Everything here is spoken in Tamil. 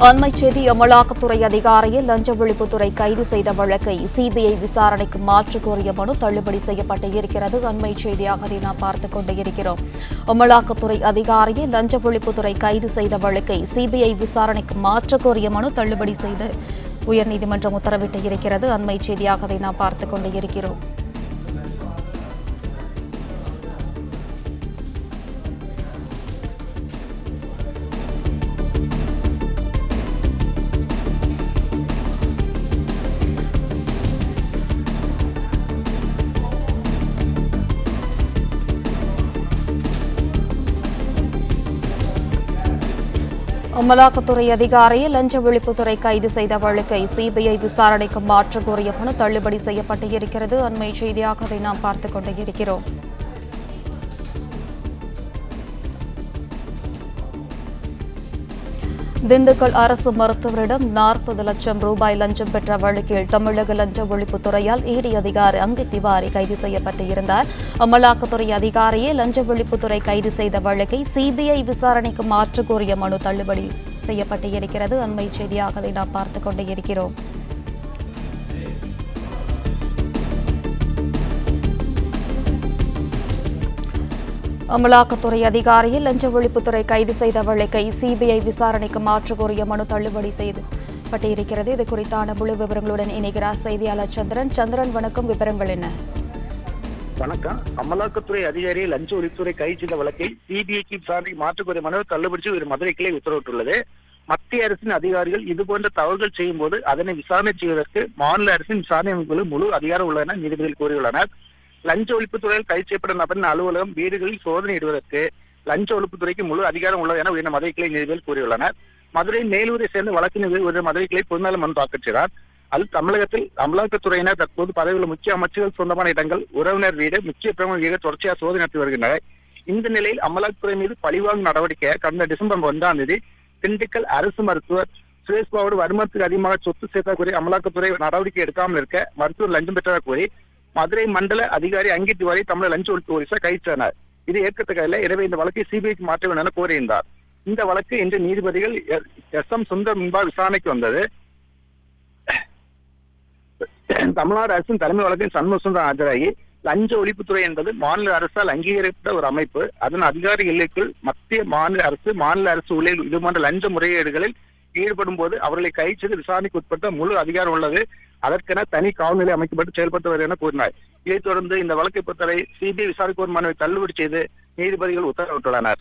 அண்மைச் செய்தி அமலாக்கத்துறை அதிகாரியை லஞ்ச ஒழிப்புத்துறை கைது செய்த வழக்கை சிபிஐ விசாரணைக்கு மாற்றக் கோரிய மனு தள்ளுபடி செய்யப்பட்டு இருக்கிறது. அண்மைச் செய்தியாக அதை நாம் பார்த்துக் கொண்டு இருக்கிறோம். அமலாக்கத்துறை அதிகாரியை லஞ்ச ஒழிப்புத்துறை கைது செய்த வழக்கை சிபிஐ விசாரணைக்கு மாற்றக் கோரிய மனு தள்ளுபடி செய்து உயர்நீதிமன்றம் உத்தரவிட்டு இருக்கிறது. அண்மைச் செய்தியாக அதை நாம் பார்த்துக் கொண்டு இருக்கிறோம். அமலாக்கத்துறை அதிகாரியை லஞ்ச ஒழிப்புத்துறை கைது செய்த வழக்கை சிபிஐ விசாரணைக்கு மாற்றக் கோரிய மனு தள்ளுபடி செய்யப்பட்டு இருக்கிறது. அண்மை செய்தியாக அதை நாம் பார்த்துக் கொண்டு இருக்கிறோம். திண்டுக்கல் அரசு மருத்துவரிடம் 40 லட்சம் ரூபாய் லஞ்சம் பெற்ற வழக்கில் தமிழக லஞ்ச ஒழிப்புத்துறையால் இடி அதிகாரி அங்கித் திவாரி கைது செய்யப்பட்டு இருந்தார். அமலாக்கத்துறை அதிகாரியை லஞ்ச ஒழிப்புத்துறை கைது செய்த வழக்கை சிபிஐ விசாரணைக்கு மாற்றக் கோரிய மனு தள்ளுபடி செய்யப்பட்டு இருக்கிறது. அண்மை செய்தியாக அதை நாம் பார்த்துக் கொண்டு இருக்கிறோம். அமலாக்கத்துறை அதிகாரியை லஞ்ச ஒழிப்புத்துறை கைது செய்த வழக்கை சிபிஐ விசாரணைக்கு மாற்றக் கோரிய மனு தள்ளுபடி செய்யப்பட்டிருக்கிறது. இது குறித்தான முழு விவரங்களுடன் இணைகிறார் செய்தியாளர் சந்திரன். சந்திரன், வணக்கம். விவரங்கள் என்ன? வணக்கம். அமலாக்கத்துறை அதிகாரியை லஞ்ச ஒழிப்புத்துறை கைது செய்த வழக்கை சிபிஐக்கு விசாரணைக்கு மாற்றக் கோரிய மனு தள்ளுபடி ஒரு மதுரை கிளை உத்தரவிட்டுள்ளது. மத்திய அரசின் அதிகாரிகள் இதுபோன்ற தவறுகள் செய்யும் போது அதனை விசாரணை செய்வதற்கு மாநில அரசின் விசாரணை அமைப்புகளும் முழு அதிகாரம் உள்ளன நீதிபதிகள் கூறியுள்ளனர். லஞ்ச ஒழிப்புத்துறையில் கைது செய்யப்பட்ட நபரின் அலுவலகம் வீடுகளில் சோதனையிடுவதற்கு லஞ்ச ஒழிப்புத்துறைக்கு முழு அதிகாரம் உள்ளது என உயர்ந்த மதுரை கிளை நீதிபதிகள் கூறியுள்ளனர். மதுரை மேலூரை சேர்ந்த வழக்கு நீதிபதி மதுரை கிளை பொதுநல மனு தாக்கல் செய்தார். அது தமிழகத்தில் அமலாக்கத்துறையினர் தற்போது பதவியுள்ள முக்கிய அமைச்சர்கள் சொந்தமான இடங்கள், உறவினர் வீடு, முக்கிய பிரமுக வீடு தொடர்ச்சியாக சோதனை நடத்தி வருகின்றனர். இந்த நிலையில் அமலாக்கத்துறை மீது பழிவாங்கும் நடவடிக்கை கடந்த டிசம்பர் 1 திண்டுக்கல் அரசு மருத்துவர் சுரேஷ் பாபு வருமானத்துக்கு அதிகமாக சொத்து சேர்த்தா கூறி அமலாக்கத்துறை நடவடிக்கை எடுக்காமல் இருக்க மருத்துவர் லஞ்சம் பெற்றதாக கூறி மதுரை மண்டல அதிகாரி அங்கித் திவாரி தமிழக லஞ்ச ஒழிப்பு போலீசார் கைது செய்தனர். இது ஏற்கத்தக்கதில்லை. எனவே இந்த வழக்கை சிபிஐக்கு மாற்ற வேண்டும் என கோரியிருந்தார். இந்த வழக்கு இன்று நீதிபதிகள் எஸ்.எம். சுந்தர் முன்பாக விசாரணைக்கு வந்தது. தமிழ்நாடு அரசின் தலைமை வழக்கின் சண்முகசுந்தரம் ஆஜராகி லஞ்ச ஒழிப்புத்துறை என்பது மாநில அரசால் அங்கீகரிக்கப்பட்ட ஒரு அமைப்பு. அதன் அதிகாரி எல்லைக்குள் மத்திய மாநில அரசு ஊழியர்கள் இதுபோன்ற லஞ்ச முறைகேடுகளில் ஈடுபடும் போது அவர்களை கைது செய்து விசாரணைக்கு உட்பட்ட முழு அதிகாரம் உள்ளது. அதற்கென தனி காவல்நிலை அமைக்கப்பட்டு செயல்பட்டு வருகிறது என கூறினார். இதைத் தொடர்ந்து இந்த வழக்கை பொறுத்தவரை சிபிஐ விசாரிக்கும் மனுவை தள்ளுபடி செய்து நீதிபதிகள் உத்தரவிட்டுள்ளனர்.